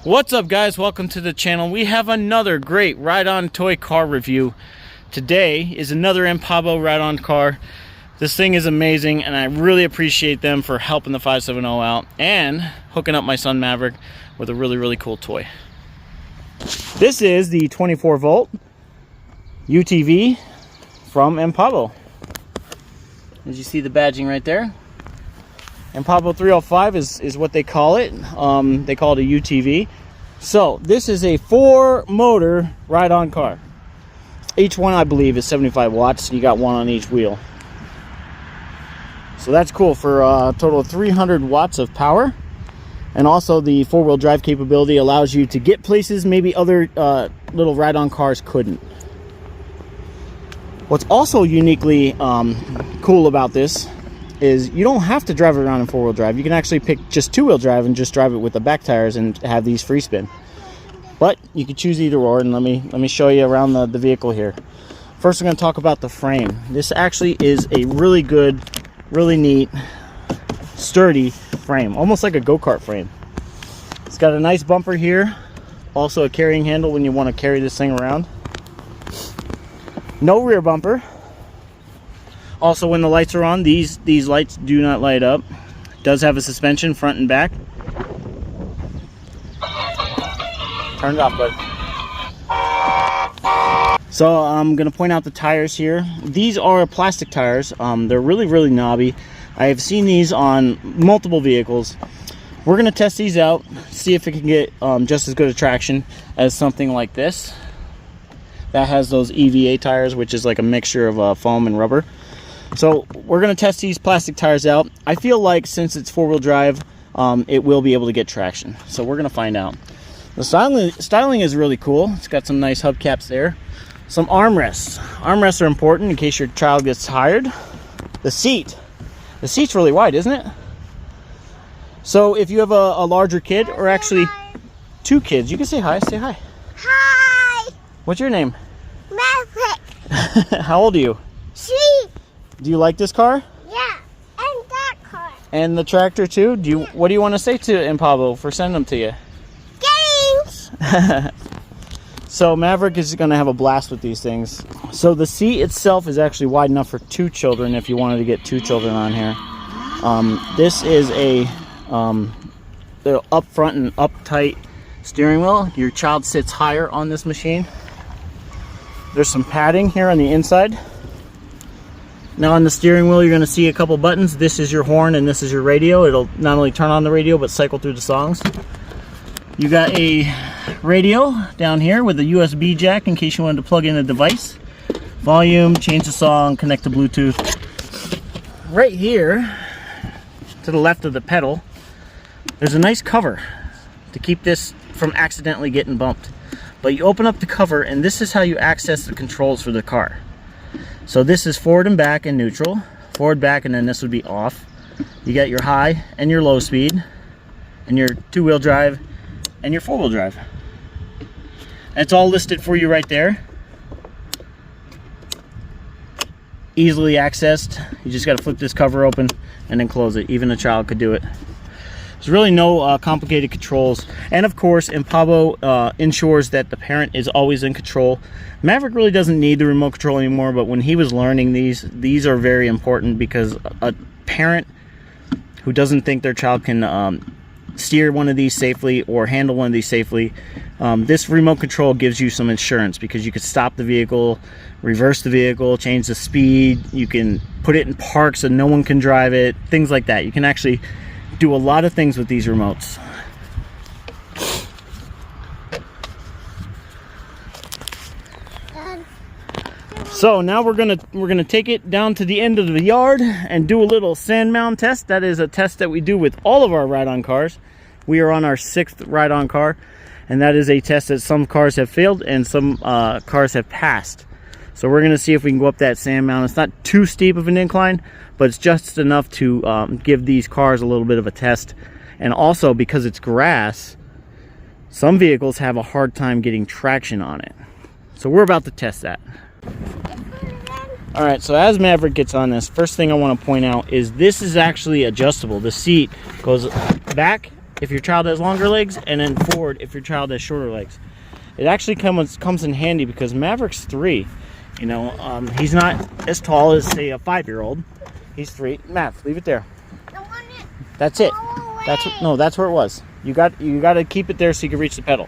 What's up, guys? Welcome to the channel. We have another great ride-on toy car review. Today is another Anpabo ride-on car. This thing is amazing, and I really appreciate them for helping the 570 out and hooking up my son Maverick with a really cool toy. This is the 24-volt UTV from Anpabo. As you see the badging right there, Anpabo 305 is what they call it. They call it a UTV. So this is a 4-motor ride-on car. Each one, I believe, is 75 watts. You got one on each wheel. So that's cool for a total of 300 watts of power. And also the 4-wheel drive capability allows you to get places maybe other little ride-on cars couldn't. What's also uniquely cool about this is you don't have to drive it around in 4-wheel drive. You can actually pick just 2-wheel drive and just drive it with the back tires and have these free spin. But you can choose either or, and let me show you around the vehicle here. First, we're going to talk about the frame. This actually is a really good, really neat, sturdy frame, almost like a go-kart frame. It's got a nice bumper here, also a carrying handle when you want to carry this thing around. No rear bumper. Also, when the lights are on, these lights do not light up. It does have a suspension front and back. Turn it off, bud. So I'm going to point out the tires here. These are plastic tires. They're really knobby. I have seen these on multiple vehicles. We're going to test these out, see if it can get just as good a traction as something like this. That has those EVA tires, which is like a mixture of foam and rubber. So we're going to test these plastic tires out. I feel like since it's 4-wheel drive, it will be able to get traction. So we're going to find out. The styling is really cool. It's got some nice hubcaps there. Some armrests. Armrests are important in case your child gets tired. The seat's really wide, isn't it? So if you have a larger kid, or actually 2 kids, you can say hi. Say hi. Hi. What's your name? Maverick. How old are you? 3. Do you like this car? Yeah, and that car. And the tractor too? What do you want to say to Anpabo for sending them to you? Thanks. So Maverick is going to have a blast with these things. So the seat itself is actually wide enough for 2 children if you wanted to get 2 children on here. This is a up front and uptight steering wheel. Your child sits higher on this machine. There's some padding here on the inside. Now on the steering wheel, you're going to see a couple buttons. This is your horn and this is your radio. It'll not only turn on the radio but cycle through the songs. You got a radio down here with a USB jack in case you wanted to plug in a device. Volume, change the song, connect to Bluetooth. Right here to the left of the pedal, there's a nice cover to keep this from accidentally getting bumped. But you open up the cover and this is how you access the controls for the car. So this is forward and back and neutral. Forward, back, and then this would be off. You got your high and your low speed, and your 2-wheel drive, and your 4-wheel drive. And it's all listed for you right there. Easily accessed. You just got to flip this cover open and then close it. Even a child could do it. There's really no complicated controls. And of course, Anpabo ensures that the parent is always in control. Maverick really doesn't need the remote control anymore, but when he was learning these are very important because a parent who doesn't think their child can steer one of these safely or handle one of these safely, this remote control gives you some insurance because you could stop the vehicle, reverse the vehicle, change the speed. You can put it in park so no one can drive it, things like that. You can actually do a lot of things with these remotes. So now we're gonna take it down to the end of the yard and do a little sand mound test. That is a test that we do with all of our ride-on cars. We are on our 6th ride-on car, and that is a test that some cars have failed and some cars have passed. So we're gonna see if we can go up that sand mound. It's not too steep of an incline, but it's just enough to give these cars a little bit of a test. And also, because it's grass, some vehicles have a hard time getting traction on it. So we're about to test that. All right, so as Maverick gets on this, first thing I want to point out is this is actually adjustable. The seat goes back if your child has longer legs, and then forward if your child has shorter legs. It actually comes in handy because Maverick's 3. You know, he's not as tall as, say, a 5-year-old. He's 3. Mav, leave it there. That's it. That's where it was. You got to keep it there so you can reach the pedal.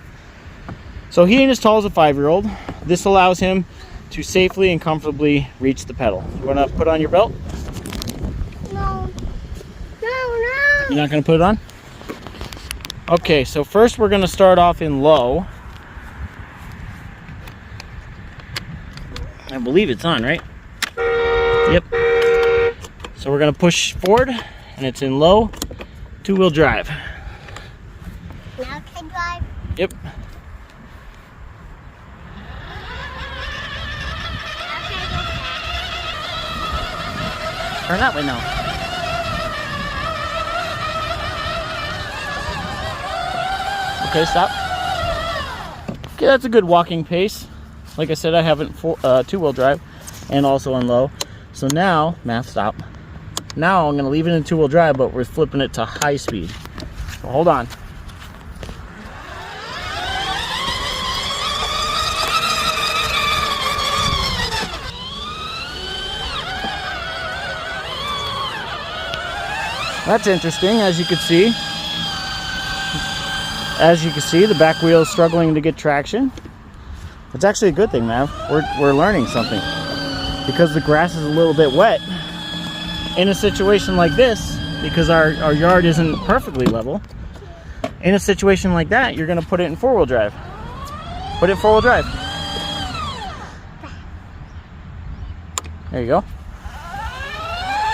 So he ain't as tall as a 5-year-old. This allows him to safely and comfortably reach the pedal. You want to put on your belt? No. You're not going to put it on? Okay, so first we're going to start off in low. I believe it's on, right? Yep. So we're going to push forward, and it's in low, 2-wheel drive. Now can drive? Yep. Turn that way now. Okay, stop. Okay, that's a good walking pace. Like I said, I have it 2-wheel drive and also on low. So now, Math, stop. Now I'm going to leave it in 2-wheel drive, but we're flipping it to high speed. So hold on. That's interesting, as you can see. As you can see, the back wheel is struggling to get traction. It's actually a good thing, Mav. We're learning something. Because the grass is a little bit wet, in a situation like this, because our yard isn't perfectly level, in a situation like that, you're going to put it in 4-wheel drive. Put it in 4-wheel drive. There you go.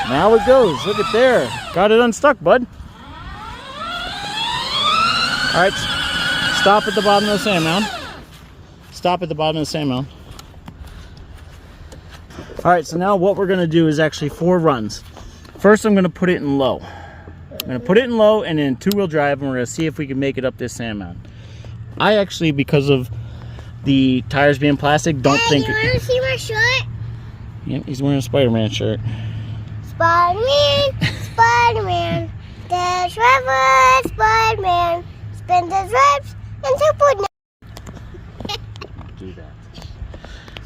Now it goes. Look at there. Got it unstuck, bud. All right. Stop at the bottom of the sand mound. Stop at the bottom of the sand mound. All right, so now what we're going to do is actually 4 runs. First, I'm going to put it in low. I'm going to put it in low and then 2-wheel drive, and we're going to see if we can make it up this sand mound. I actually, because of the tires being plastic, don't think... You want to see my shirt? Yep, he's wearing a Spider-Man shirt. Spider-Man, Spider-Man, dash river, Spider-Man, spin the strips into food. Do that.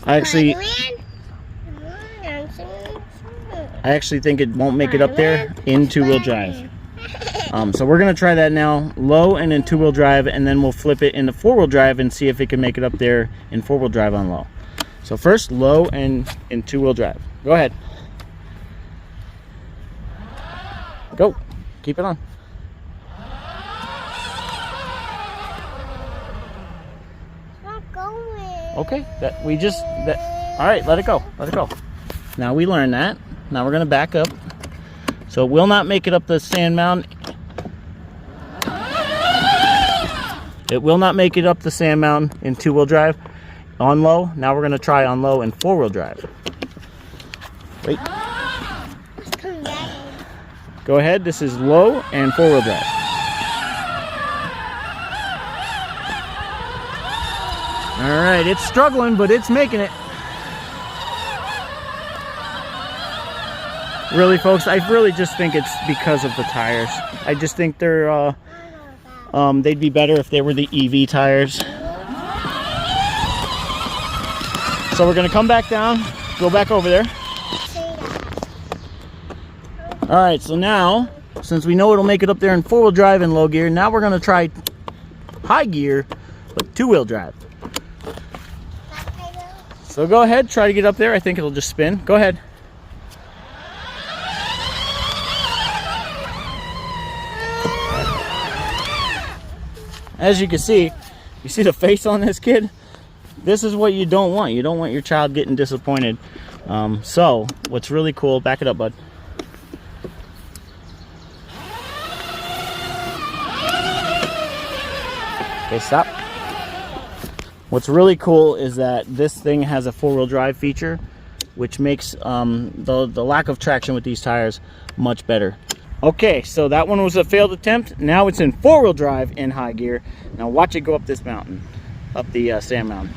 I actually think it won't make it up there in 2-wheel drive. So we're going to try that now, low and then 2-wheel drive, and then we'll flip it into 4-wheel drive and see if it can make it up there in 4-wheel drive on low. So first, low and in 2-wheel drive. Go ahead. Go. Keep it on. Not going. Okay. All right, let it go. Let it go. Now we learned that. Now we're going to back up. So it will not make it up the sand mound. It will not make it up the sand mound in 2-wheel drive on low. Now we're going to try on low and 4-wheel drive. Wait. Go ahead. This is low and 4-wheel drive. All right, it's struggling, but it's making it. Really, folks, I really just think it's because of the tires. I just think they're they'd be better if they were the EV tires. So we're gonna come back down, go back over there. All right, so now, since we know it'll make it up there in 4-wheel drive and low gear, now we're gonna try high gear, but 2-wheel drive. So go ahead, try to get up there. I think it'll just spin. Go ahead. As you can see, you see the face on this kid? This is what you don't want. You don't want your child getting disappointed. So, what's really cool, back it up, bud. Okay, stop. What's really cool is that this thing has a 4-wheel drive feature, which makes the lack of traction with these tires much better. Okay, so that one was a failed attempt. Now it's in 4-wheel drive in high gear. Now watch it go up this mountain, up the sand mountain.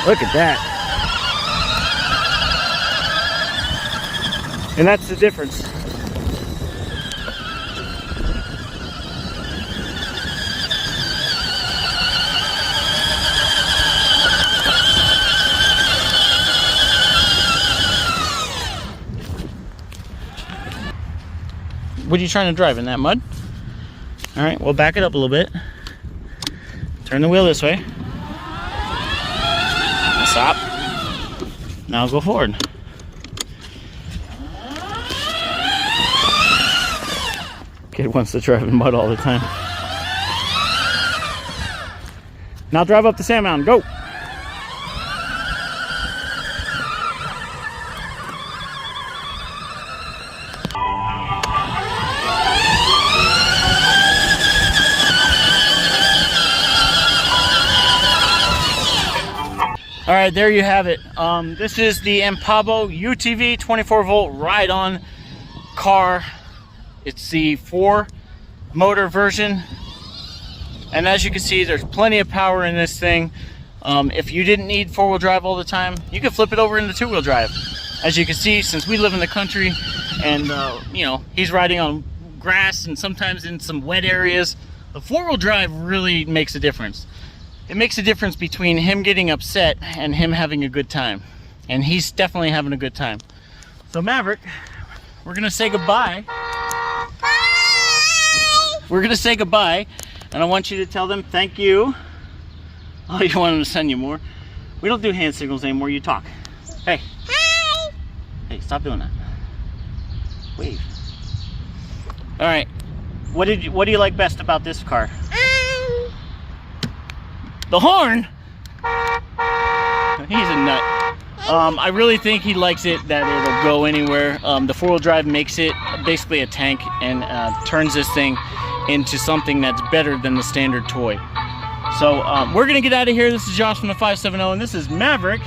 Look at that. And that's the difference. What are you trying to drive, in that mud? All right, we'll back it up a little bit. Turn the wheel this way. Stop. Now go forward. Kid wants to drive in mud all the time. Now drive up the sand mountain, go. All right, there you have it. This is the Anpabo UTV 24-volt ride-on car. It's the 4-motor version. And as you can see, there's plenty of power in this thing. If you didn't need 4-wheel drive all the time, you could flip it over into 2-wheel drive. As you can see, since we live in the country and, you know, he's riding on grass and sometimes in some wet areas, the 4-wheel drive really makes a difference. It makes a difference between him getting upset and him having a good time. And he's definitely having a good time. So Maverick, we're gonna say goodbye. Bye! We're gonna say goodbye, and I want you to tell them thank you. Oh, you want them to send you more? We don't do hand signals anymore, you talk. Hey. Hi! Hey, stop doing that. Wave. All right, what do you like best about this car? The horn? He's a nut. I really think he likes it that it'll go anywhere. The 4-wheel drive makes it basically a tank and turns this thing into something that's better than the standard toy. So we're gonna get out of here. This is Josh from the 570 and this is Maverick.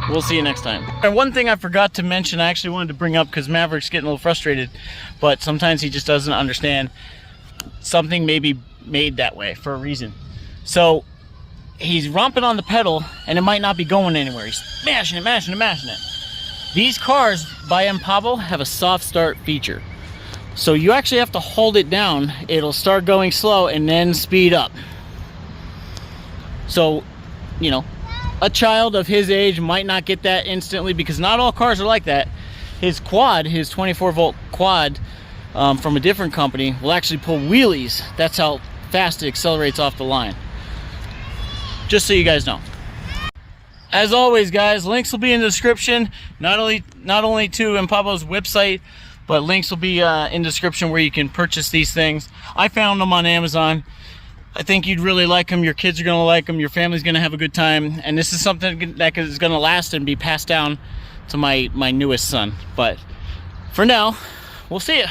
We'll see you next time. And one thing I forgot to mention, I actually wanted to bring up because Maverick's getting a little frustrated, but sometimes he just doesn't understand something may be made that way for a reason. So he's romping on the pedal and it might not be going anywhere. He's mashing it, mashing it, mashing it. These cars by Anpabo have a soft start feature. So you actually have to hold it down. It'll start going slow and then speed up. So, you know, a child of his age might not get that instantly because not all cars are like that. His quad, his 24-volt quad from a different company will actually pull wheelies. That's how fast it accelerates off the line. Just so you guys know. As always, guys, links will be in the description. Not only to Anpabo's website, but links will be in the description where you can purchase these things. I found them on Amazon. I think you'd really like them. Your kids are gonna like them. Your family's gonna have a good time. And this is something that is gonna last and be passed down to my newest son. But for now, we'll see ya.